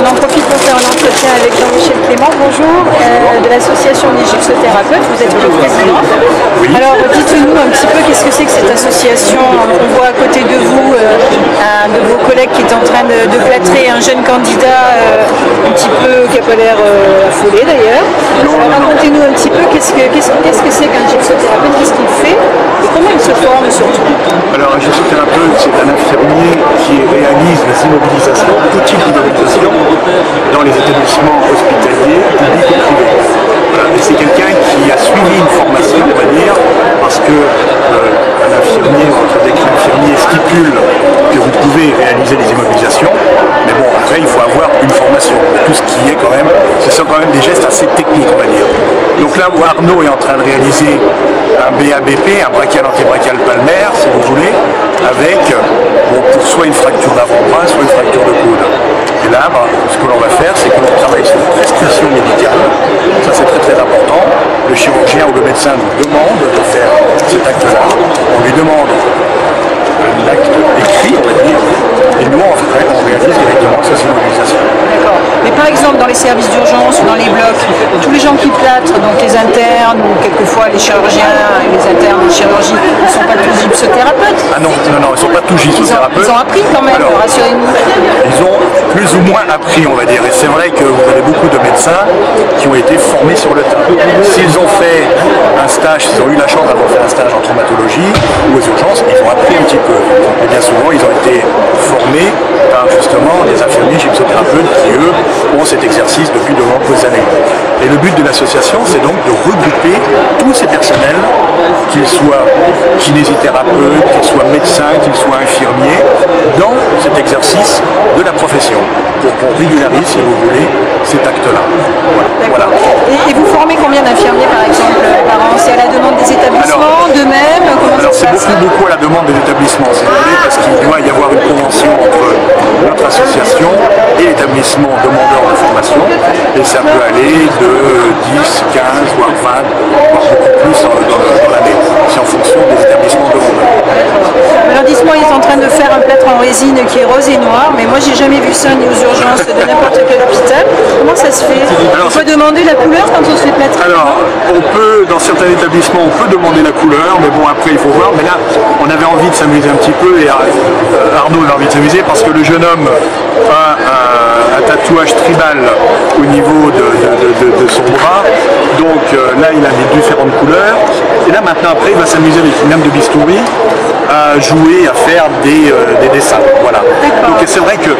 en profite pour faire un entretien avec Jean-Michel Clément. Bonjour, de l'association des gypsothérapeutes, vous êtes le président. Oui. Alors dites-nous un petit peu qu'est-ce que c'est que cette association. On voit à côté de vous un de vos collègues qui est en train de plâtrer un jeune candidat un petit peu qui n'a pas l'air affolé d'ailleurs. Racontez-nous un petit peu qu'est-ce que c'est qu'un gypsothérapeute, qu'est-ce qu'il fait et comment il se forme surtout. Alors un gypsothérapeute, c'est un infirmier qui réalise les immobilisations, tout type d'immobilisation, dans les établissements hospitaliers, publics ou privés. Voilà. Et c'est quelqu'un qui a suivi une formation, on va dire, parce que un infirmier, votre décret infirmier stipule que vous pouvez réaliser les immobilisations, mais bon, après, il faut avoir une formation. Tout ce qui est quand même, ce sont quand même des gestes assez techniques, on va dire. Donc là où Arnaud est en train de réaliser un BABP, un brachial antébrachial palmaire, si vous voulez, avec pour soit une fracture d'avant-bras, soit une fracture de coude. Et là, ce que l'on va faire, c'est que l'on travaille sur une prescription médicale. Ça, c'est très très important. Le chirurgien ou le médecin nous demande de faire cet acte-là. On lui demande un acte écrit, on va dire, et nous, on réalise directement ces immobilisations. D'accord. Mais par exemple, dans les services d'urgence ou dans les blocs, tous les gens qui plâtrent, donc les internes ou quelquefois les chirurgiens et les internes en chirurgie, ils ne sont pas tous gypsothérapeutes. Ah non, ils ne sont pas tous gypsothérapeutes. Ils ont appris quand même, rassurez-nous. Ils ont plus ou moins appris, on va dire. Et c'est vrai que vous avez beaucoup de médecins qui ont été formés sur le tas. S'ils ont fait un stage, s'ils ont eu la chance d'avoir fait un stage en traumatologie ou aux urgences, ils ont appris un petit peu. Et bien souvent, ils ont été formés par justement des infirmiers gypsothérapeutes qui, eux, ont cet exercice depuis de nombreuses années. Et le but de l'association, c'est donc de regrouper tous ces personnels, qu'ils soient kinésithérapeutes, qu'ils soient médecins, qu'ils soient infirmiers, dans cet exercice de la profession, pour qu'on régularise, si vous voulez, cet acte-là. Voilà. Et vous formez combien d'infirmiers, par exemple, par an? C'est à la demande des établissements, d'eux-mêmes? Alors c'est beaucoup à la demande des établissements, si vous voulez, parce qu'il doit y avoir une convention entre notre association et l'établissement demandeur de formation, et ça peut aller de 10, 15, voire 20, voire beaucoup plus dans l'année. C'est en fonction des établissements demandeurs. Alors dites-moi, ils sont en train de faire un plâtre en résine qui est rose et noir, mais moi j'ai jamais vu ça ni aux urgences de n'importe quel hôpital. Comment ça se fait? Il faut demander la couleur quand on se fait plâtrer? Alors, on peut, dans certains établissements, on peut demander la couleur, mais bon, après il faut voir. Mais là, on avait envie de s'amuser un petit peu, et Arnaud avait envie de s'amuser parce que le jeune homme a un tatouage tribal au niveau de son bras. Donc là, il a des différentes couleurs. Et là, maintenant, après, il va s'amuser avec une lame de bistouri à jouer, à faire des dessins. Voilà. Donc c'est vrai que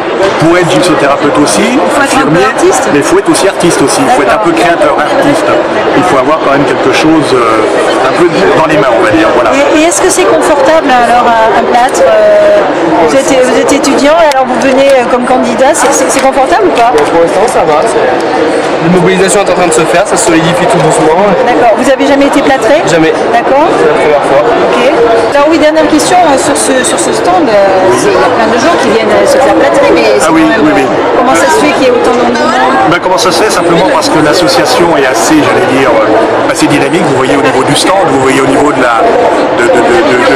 pour être gypsothérapeute aussi, infirmier, mais il faut être aussi artiste aussi. Il faut être un peu créateur, artiste. Il faut avoir quand même quelque chose un peu dans les mains, on va dire. Voilà. Et est-ce que c'est confortable alors un plâtre? Vous êtes étudiant et alors vous venez comme candidat, c'est confortable ou pas? Pour l'instant ça va, l'immobilisation est en train de se faire, ça se solidifie tout doucement. D'accord, vous avez jamais été plâtré? Jamais. D'accord. C'est la première fois. Ok. Alors oui, dernière question sur ce stand, il y a plein de gens qui viennent se faire plâtrer, mais Oui. comment ça se fait qu'il y ait autant de monde? Comment ça se fait? Simplement parce que l'association est assez, j'allais dire, assez dynamique. Vous voyez au niveau du stand, vous voyez au niveau de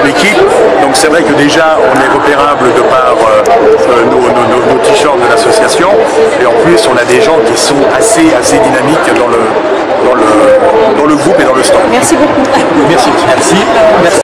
l'équipe. Donc c'est vrai que déjà on est repérable de par nos t-shirts de l'association, et en plus on a des gens qui sont assez dynamiques dans le groupe et dans le stand. Merci beaucoup. Merci.